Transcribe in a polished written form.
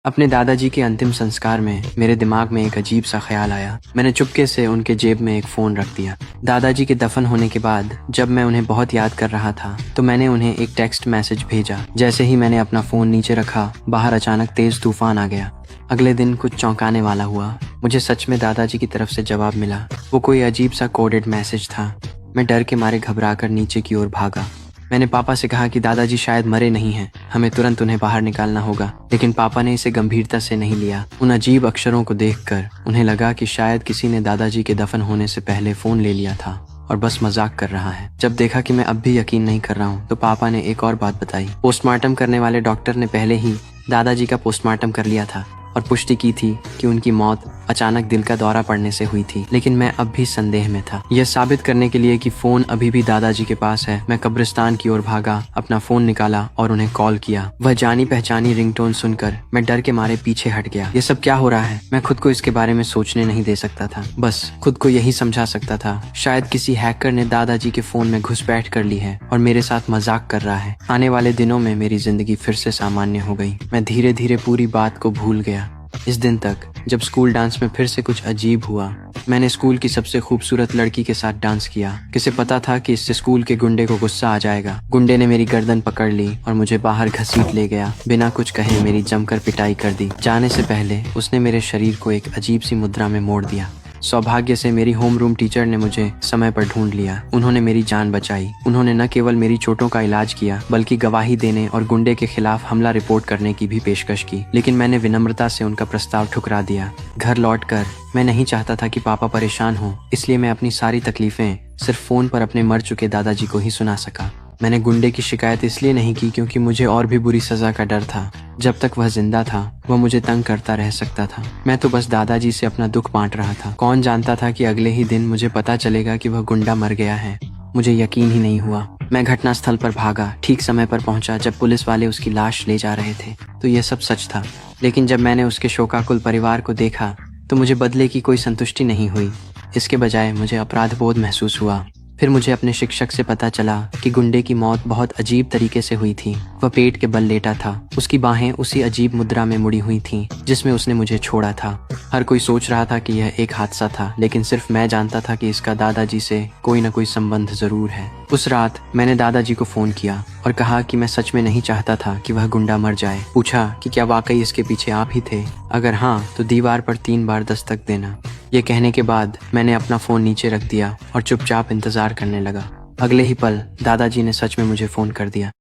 अपने दादाजी के अंतिम संस्कार में मेरे दिमाग में एक अजीब सा ख्याल आया। मैंने चुपके से उनके जेब में एक फ़ोन रख दिया। दादाजी के दफन होने के बाद जब मैं उन्हें बहुत याद कर रहा था तो मैंने उन्हें एक टेक्स्ट मैसेज भेजा। जैसे ही मैंने अपना फ़ोन नीचे रखा, बाहर अचानक तेज़ तूफान आ गया। अगले दिन कुछ चौंकाने वाला हुआ। मुझे सच में दादाजी की तरफ से जवाब मिला। वो कोई अजीब सा कोडेड मैसेज था। मैं डर के मारे घबराकर नीचे की ओर भागा। मैंने पापा से कहा कि दादाजी शायद मरे नहीं हैं, हमें तुरंत उन्हें बाहर निकालना होगा। लेकिन पापा ने इसे गंभीरता से नहीं लिया। उन अजीब अक्षरों को देखकर उन्हें लगा कि शायद किसी ने दादाजी के दफन होने से पहले फ़ोन ले लिया था और बस मजाक कर रहा है। जब देखा कि मैं अब भी यकीन नहीं कर रहा हूँ तो पापा ने एक और बात बताई। पोस्टमार्टम करने वाले डॉक्टर ने पहले ही दादाजी का पोस्टमार्टम कर लिया था और पुष्टि की थी कि उनकी मौत अचानक दिल का दौरा पड़ने से हुई थी। लेकिन मैं अब भी संदेह में था। यह साबित करने के लिए कि फोन अभी भी दादाजी के पास है, मैं कब्रिस्तान की ओर भागा, अपना फोन निकाला और उन्हें कॉल किया। वह जानी पहचानी रिंगटोन सुनकर मैं डर के मारे पीछे हट गया। यह सब क्या हो रहा है? मैं खुद को इसके बारे में सोचने नहीं दे सकता था। बस खुद को यही समझा सकता था, शायद किसी हैकर ने दादाजी के फोन में घुसपैठ कर ली है और मेरे साथ मजाक कर रहा है। आने वाले दिनों में मेरी जिंदगी फिर से सामान्य हो गई। मैं धीरे धीरे पूरी बात को भूल गया। इस दिन तक जब स्कूल डांस में फिर से कुछ अजीब हुआ। मैंने स्कूल की सबसे खूबसूरत लड़की के साथ डांस किया। किसे पता था कि इससे स्कूल के गुंडे को गुस्सा आ जाएगा। गुंडे ने मेरी गर्दन पकड़ ली और मुझे बाहर घसीट ले गया। बिना कुछ कहे मेरी जमकर पिटाई कर दी। जाने से पहले उसने मेरे शरीर को एक अजीब सी मुद्रा में मोड़ दिया। सौभाग्य से मेरी होमरूम टीचर ने मुझे समय पर ढूंढ लिया। उन्होंने मेरी जान बचाई। उन्होंने न केवल मेरी चोटों का इलाज किया बल्कि गवाही देने और गुंडे के खिलाफ हमला रिपोर्ट करने की भी पेशकश की। लेकिन मैंने विनम्रता से उनका प्रस्ताव ठुकरा दिया। घर लौटकर मैं नहीं चाहता था कि पापा परेशान हो, इसलिए मैं अपनी सारी तकलीफें सिर्फ फोन पर अपने मर चुके दादाजी को ही सुना सका। मैंने गुंडे की शिकायत इसलिए नहीं की क्योंकि मुझे और भी बुरी सजा का डर था। जब तक वह जिंदा था वह मुझे तंग करता रह सकता था। मैं तो बस दादाजी से अपना दुख बांट रहा था। कौन जानता था कि अगले ही दिन मुझे पता चलेगा कि वह गुंडा मर गया है। मुझे यकीन ही नहीं हुआ। मैं घटनास्थल पर भागा, ठीक समय पर पहुंचा जब पुलिस वाले उसकी लाश ले जा रहे थे। तो यह सब सच था। लेकिन जब मैंने उसके शोकाकुल परिवार को देखा तो मुझे बदले की कोई संतुष्टि नहीं हुई। इसके बजाय मुझे अपराध बोध महसूस हुआ। फिर मुझे अपने शिक्षक से पता चला कि गुंडे की मौत बहुत अजीब तरीके से हुई थी। वह पेट के बल लेटा था। उसकी बाहें उसी अजीब मुद्रा में मुड़ी हुई थीं जिसमें उसने मुझे छोड़ा था। हर कोई सोच रहा था कि यह एक हादसा था, लेकिन सिर्फ मैं जानता था कि इसका दादाजी से कोई न कोई संबंध जरूर है। उस रात मैंने दादाजी को फोन किया और कहा कि मैं सच में नहीं चाहता था कि वह गुंडा मर जाए। पूछा कि क्या वाकई इसके पीछे आप ही थे? अगर हाँ तो दीवार पर 3 बार दस्तक देना। ये कहने के बाद मैंने अपना फोन नीचे रख दिया और चुपचाप इंतजार करने लगा। अगले ही पल दादाजी ने सच में मुझे फोन कर दिया।